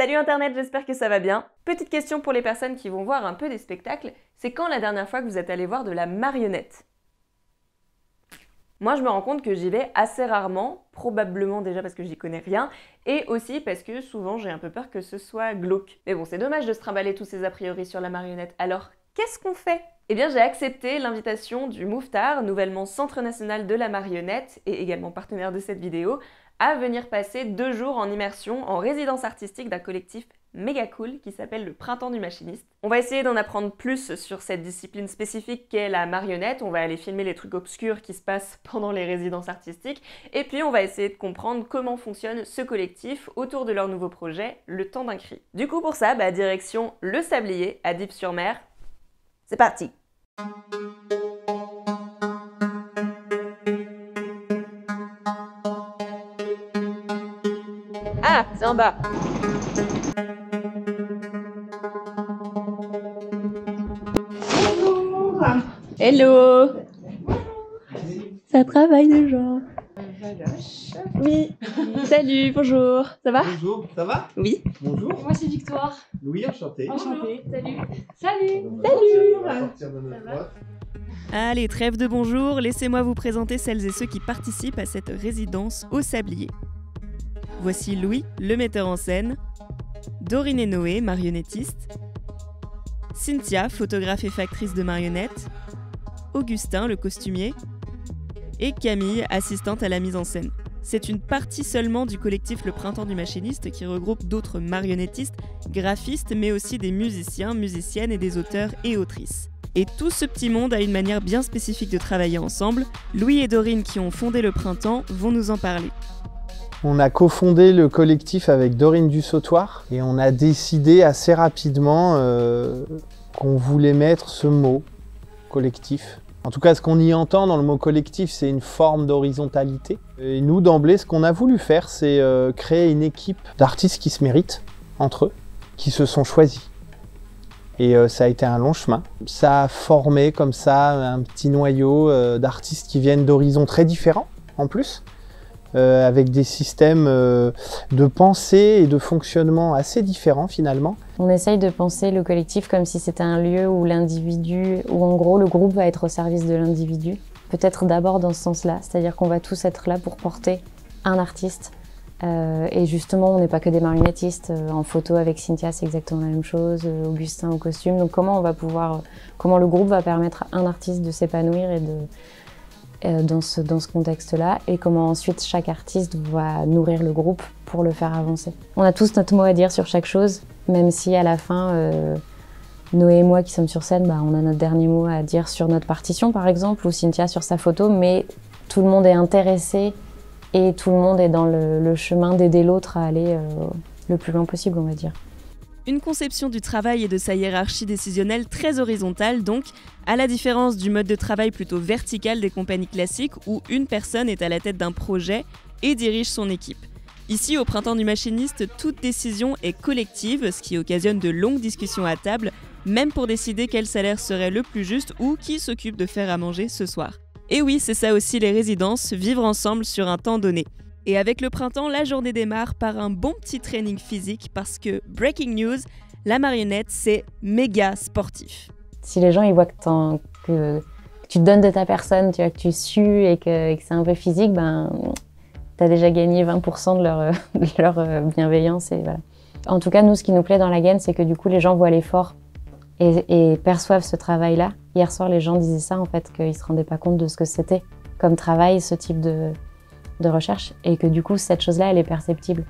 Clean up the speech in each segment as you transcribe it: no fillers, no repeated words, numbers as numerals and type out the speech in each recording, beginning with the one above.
Salut Internet, j'espère que ça va bien. Petite question pour les personnes qui vont voir un peu des spectacles, c'est quand la dernière fois que vous êtes allé voir de la marionnette? Moi, je me rends compte que j'y vais assez rarement, probablement déjà parce que j'y connais rien, et aussi parce que souvent j'ai un peu peur que ce soit glauque. Mais bon, c'est dommage de se trimballer tous ces a priori sur la marionnette. Alors, qu'est-ce qu'on fait? Eh bien, j'ai accepté l'invitation du Mouffetard, nouvellement Centre National de la Marionnette, et également partenaire de cette vidéo, à venir passer 2 jours en immersion en résidence artistique d'un collectif méga cool qui s'appelle le Printemps du Machiniste. On va essayer d'en apprendre plus sur cette discipline spécifique qu'est la marionnette, on va aller filmer les trucs obscurs qui se passent pendant les résidences artistiques, et puis on va essayer de comprendre comment fonctionne ce collectif autour de leur nouveau projet, Le Temps d'un Cri. Du coup pour ça, direction Le Sablier, à Dieppe-sur-Mer. C'est parti! Ah, c'est en bas! Hello! Ça travaille déjà. Oui. Salut, bonjour. Ça va? Bonjour, ça va? Oui. Bonjour. Moi c'est Victoire. Louis, enchanté. Enchantée. Salut. Salut. On va sortir de notre boîte. Allez, trêve de bonjour, laissez-moi vous présenter celles et ceux qui participent à cette résidence au Sablier. Voici Louis, le metteur en scène, Dorine et Noé, marionnettistes, Cynthia, photographe et factrice de marionnettes, Augustin, le costumier, et Camille, assistante à la mise en scène. C'est une partie seulement du collectif Le Printemps du Machiniste qui regroupe d'autres marionnettistes, graphistes, mais aussi des musiciens, musiciennes et des auteurs et autrices. Et tout ce petit monde a une manière bien spécifique de travailler ensemble. Louis et Dorine, qui ont fondé le Printemps, vont nous en parler. On a cofondé le collectif avec Dorine Dussautoir et on a décidé assez rapidement qu'on voulait mettre ce mot, collectif. En tout cas, ce qu'on y entend dans le mot collectif, c'est une forme d'horizontalité. Et nous, d'emblée, ce qu'on a voulu faire, c'est créer une équipe d'artistes qui se méritent entre eux, qui se sont choisis. Et ça a été un long chemin. Ça a formé comme ça un petit noyau d'artistes qui viennent d'horizons très différents, en plus. Avec des systèmes de pensée et de fonctionnement assez différents finalement. On essaye de penser le collectif comme si c'était un lieu où l'individu, où en gros le groupe va être au service de l'individu. Peut-être d'abord dans ce sens-là, c'est-à-dire qu'on va tous être là pour porter un artiste. Et justement, on n'est pas que des marionnettistes. En photo avec Cynthia, c'est exactement la même chose. Augustin au costume. Donc comment le groupe va permettre à un artiste de s'épanouir et dans ce contexte-là, et comment ensuite chaque artiste va nourrir le groupe pour le faire avancer. On a tous notre mot à dire sur chaque chose, même si à la fin, Noé et moi qui sommes sur scène, on a notre dernier mot à dire sur notre partition par exemple, ou Cynthia sur sa photo, mais tout le monde est intéressé et tout le monde est dans le chemin d'aider l'autre à aller le plus loin possible, on va dire. Une conception du travail et de sa hiérarchie décisionnelle très horizontale donc, à la différence du mode de travail plutôt vertical des compagnies classiques où une personne est à la tête d'un projet et dirige son équipe. Ici, au Printemps du Machiniste, toute décision est collective, ce qui occasionne de longues discussions à table, même pour décider quel salaire serait le plus juste ou qui s'occupe de faire à manger ce soir. Et oui, c'est ça aussi les résidences, vivre ensemble sur un temps donné. Et avec le printemps, la journée démarre par un bon petit training physique parce que, breaking news, la marionnette, c'est méga sportif. Si les gens ils voient que tu te donnes de ta personne, tu vois, que tu sues et que c'est un peu physique, t'as déjà gagné 20% de leur bienveillance. Et voilà. En tout cas, nous, ce qui nous plaît dans la gaine, c'est que du coup, les gens voient l'effort et perçoivent ce travail-là. Hier soir, les gens disaient ça, en fait, qu'ils ne se rendaient pas compte de ce que c'était comme travail, ce type de recherche, et que du coup, cette chose-là, elle est perceptible.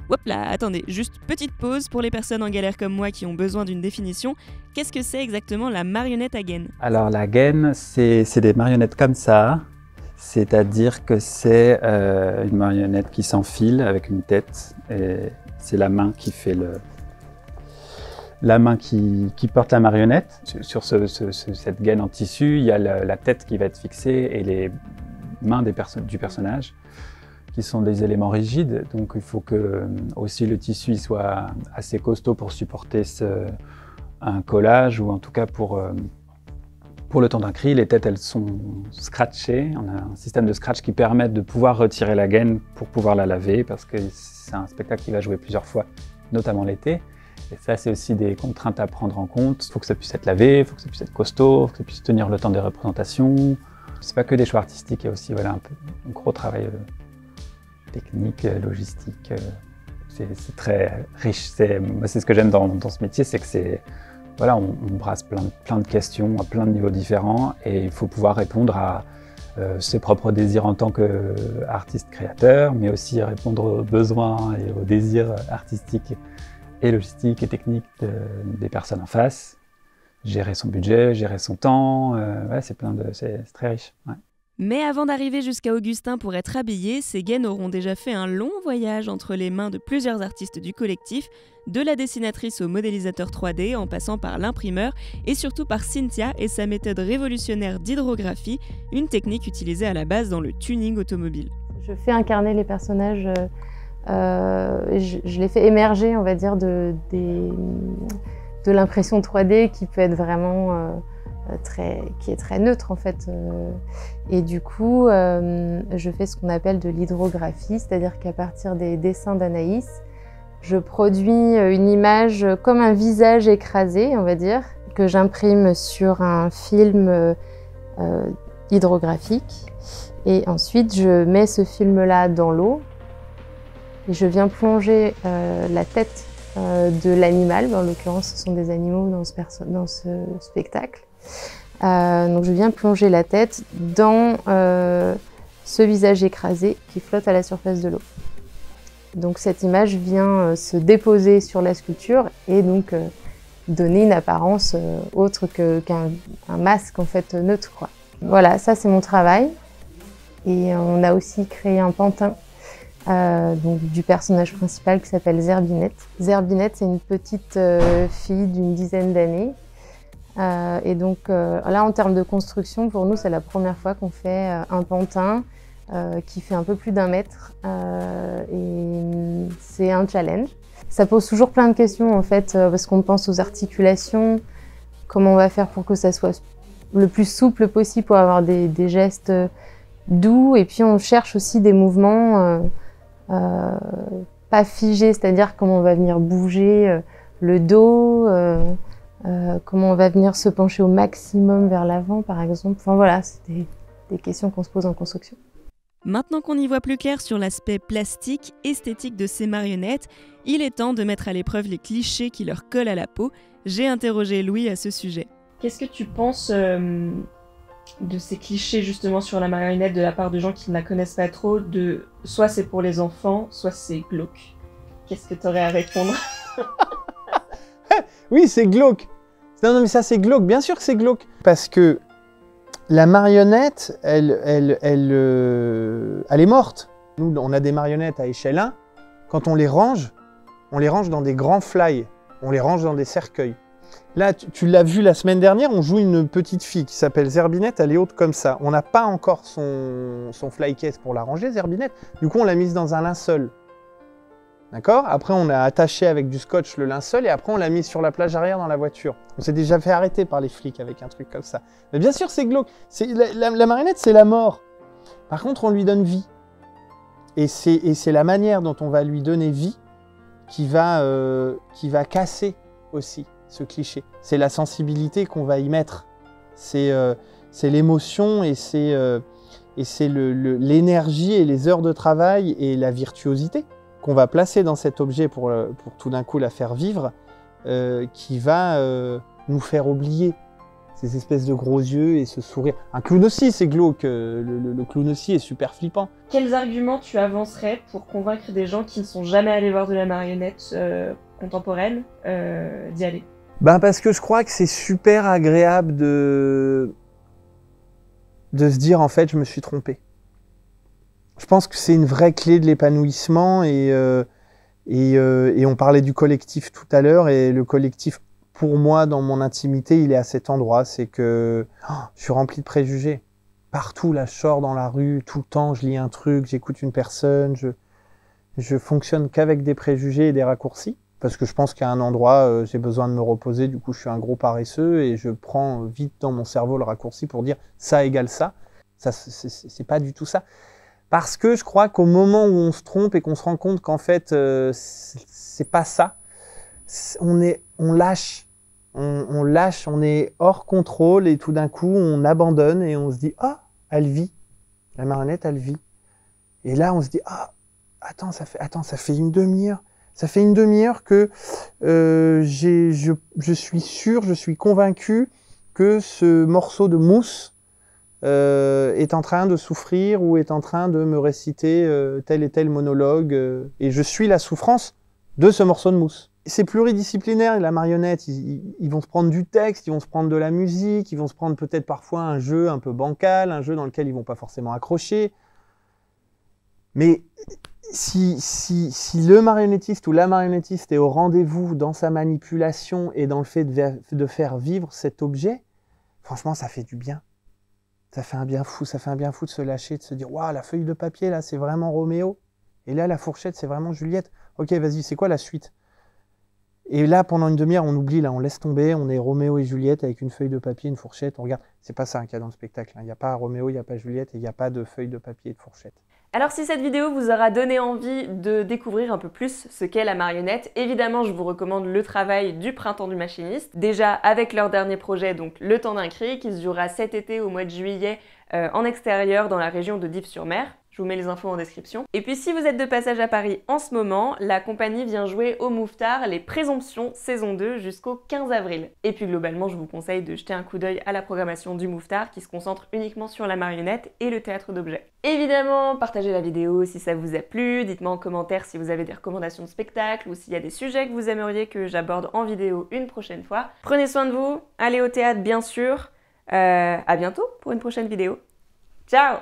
Hop là, attendez, juste petite pause pour les personnes en galère comme moi qui ont besoin d'une définition. Qu'est-ce que c'est exactement la marionnette à gaine? Alors la gaine, c'est des marionnettes comme ça, c'est-à-dire que c'est une marionnette qui s'enfile avec une tête, et c'est la main qui fait qui porte la marionnette. Sur cette gaine en tissu, il y a la tête qui va être fixée et les mains du personnage, qui sont des éléments rigides, donc il faut que aussi le tissu soit assez costaud pour supporter un collage, ou en tout cas pour le temps d'un cri. Les têtes, elles sont scratchées, on a un système de scratch qui permet de pouvoir retirer la gaine pour pouvoir la laver, parce que c'est un spectacle qui va jouer plusieurs fois notamment l'été. Et ça, c'est aussi des contraintes à prendre en compte. Il faut que ça puisse être lavé, il faut que ça puisse être costaud, il faut que ça puisse tenir le temps des représentations. C'est pas que des choix artistiques, il y a aussi voilà, un gros travail technique, logistique. C'est très riche. Moi, c'est ce que j'aime dans ce métier, c'est que voilà, on brasse plein de questions à plein de niveaux différents et il faut pouvoir répondre à ses propres désirs en tant qu'artiste créateur, mais aussi répondre aux besoins et aux désirs artistiques et logistiques et techniques des personnes en face. Gérer son budget, gérer son temps, ouais, c'est très riche. Ouais. Mais avant d'arriver jusqu'à Augustin pour être habillé, ces gaines auront déjà fait un long voyage entre les mains de plusieurs artistes du collectif, de la dessinatrice au modélisateur 3D en passant par l'imprimeur et surtout par Cynthia et sa méthode révolutionnaire d'hydrographie, une technique utilisée à la base dans le tuning automobile. Je fais incarner les personnages, je les fais émerger, on va dire, de l'impression 3D qui peut être vraiment qui est très neutre en fait. Et du coup, je fais ce qu'on appelle de l'hydrographie, c'est-à-dire qu'à partir des dessins d'Anaïs, je produis une image comme un visage écrasé, on va dire, que j'imprime sur un film hydrographique. Et ensuite, je mets ce film-là dans l'eau et je viens plonger la tête de l'animal. En l'occurrence, ce sont des animaux dans ce spectacle. Donc je viens plonger la tête dans ce visage écrasé qui flotte à la surface de l'eau. Donc cette image vient se déposer sur la sculpture et donc donner une apparence autre qu'un masque en fait neutre, quoi. Voilà, ça c'est mon travail. Et on a aussi créé un pantin donc, du personnage principal qui s'appelle Zerbinette. Zerbinette, c'est une petite fille d'une dizaine d'années. Et donc là, en termes de construction, pour nous, c'est la première fois qu'on fait un pantin qui fait un peu plus d'1 mètre. Et c'est un challenge. Ça pose toujours plein de questions, en fait, parce qu'on pense aux articulations, comment on va faire pour que ça soit le plus souple possible pour avoir des gestes doux. Et puis, on cherche aussi des mouvements pas figés, c'est-à-dire comment on va venir bouger le dos, comment on va venir se pencher au maximum vers l'avant, par exemple. Enfin voilà, c'est des questions qu'on se pose en construction. Maintenant qu'on y voit plus clair sur l'aspect plastique, esthétique de ces marionnettes, il est temps de mettre à l'épreuve les clichés qui leur collent à la peau. J'ai interrogé Louis à ce sujet. Qu'est-ce que tu penses de ces clichés justement sur la marionnette de la part de gens qui ne la connaissent pas trop, de soit c'est pour les enfants, soit c'est glauque? Qu'est-ce que tu aurais à répondre? Oui, c'est glauque. Non, mais ça c'est glauque, bien sûr que c'est glauque. Parce que la marionnette, elle est morte. Nous, on a des marionnettes à échelle 1. Quand on les range dans des grands fly. On les range dans des cercueils. Là, tu l'as vu la semaine dernière, on joue une petite fille qui s'appelle Zerbinette, elle est haute comme ça. On n'a pas encore son fly case pour la ranger, Zerbinette. Du coup, on l'a mise dans un linceul. D'accord? Après, on a attaché avec du scotch le linceul et après, on l'a mis sur la plage arrière dans la voiture. On s'est déjà fait arrêter par les flics avec un truc comme ça. Mais bien sûr, c'est glauque. La marionnette, c'est la mort. Par contre, on lui donne vie. Et c'est la manière dont on va lui donner vie qui va casser aussi ce cliché. C'est la sensibilité qu'on va y mettre. C'est l'émotion et c'est l'énergie et les heures de travail et la virtuosité qu'on va placer dans cet objet pour tout d'un coup la faire vivre, qui va nous faire oublier ces espèces de gros yeux et ce sourire. Un clown aussi, c'est glauque, le clown aussi est super flippant. Quels arguments tu avancerais pour convaincre des gens qui ne sont jamais allés voir de la marionnette contemporaine d'y aller? Ben parce que je crois que c'est super agréable de se dire en fait je me suis trompé. Je pense que c'est une vraie clé de l'épanouissement et on parlait du collectif tout à l'heure et le collectif pour moi dans mon intimité il est à cet endroit, c'est que je suis rempli de préjugés. Partout là je sors dans la rue, tout le temps je lis un truc, j'écoute une personne, je fonctionne qu'avec des préjugés et des raccourcis. Parce que je pense qu'à un endroit, j'ai besoin de me reposer, du coup je suis un gros paresseux et je prends vite dans mon cerveau le raccourci pour dire ça égale ça. Ça, c'est pas du tout ça. Parce que je crois qu'au moment où on se trompe et qu'on se rend compte qu'en fait, c'est pas ça, on lâche. On lâche, on est hors contrôle et tout d'un coup, on abandonne et on se dit « Ah, elle vit. La marionnette, elle vit. » Et là, on se dit « Ah, attends, ça fait une demi-heure. Ça fait une demi-heure que je suis sûr, je suis convaincu que ce morceau de mousse est en train de souffrir ou est en train de me réciter tel et tel monologue. Et je suis la souffrance de ce morceau de mousse. » C'est pluridisciplinaire, la marionnette. Ils vont se prendre du texte, ils vont se prendre de la musique, ils vont se prendre peut-être parfois un jeu un peu bancal, un jeu dans lequel ils vont pas forcément accrocher. Mais si le marionnettiste ou la marionnettiste est au rendez-vous dans sa manipulation et dans le fait de faire vivre cet objet, franchement, ça fait du bien. Ça fait un bien fou de se lâcher, de se dire « Waouh, la feuille de papier, là, c'est vraiment Roméo. Et là, la fourchette, c'est vraiment Juliette. Ok, vas-y, c'est quoi la suite ?» Et là, pendant une demi-heure, on oublie, là, on laisse tomber, on est Roméo et Juliette avec une feuille de papier, une fourchette, on regarde. C'est pas ça qu'il y a dans le spectacle. Il n'y a pas Roméo, il n'y a pas Juliette et il n'y a pas de feuille de papier et de fourchette. Alors si cette vidéo vous aura donné envie de découvrir un peu plus ce qu'est la marionnette, évidemment je vous recommande le travail du Printemps du Machiniste. Déjà avec leur dernier projet, donc Le Temps d'un cri, qui se jouera cet été au mois de juillet en extérieur dans la région de Dives-sur-Mer. Je vous mets les infos en description. Et puis si vous êtes de passage à Paris en ce moment, la compagnie vient jouer au Mouffetard les Présomptions saison 2 jusqu'au 15 avril. Et puis globalement, je vous conseille de jeter un coup d'œil à la programmation du Mouffetard qui se concentre uniquement sur la marionnette et le théâtre d'objets. Évidemment, partagez la vidéo si ça vous a plu, dites-moi en commentaire si vous avez des recommandations de spectacles ou s'il y a des sujets que vous aimeriez que j'aborde en vidéo une prochaine fois. Prenez soin de vous, allez au théâtre bien sûr. À bientôt pour une prochaine vidéo. Ciao!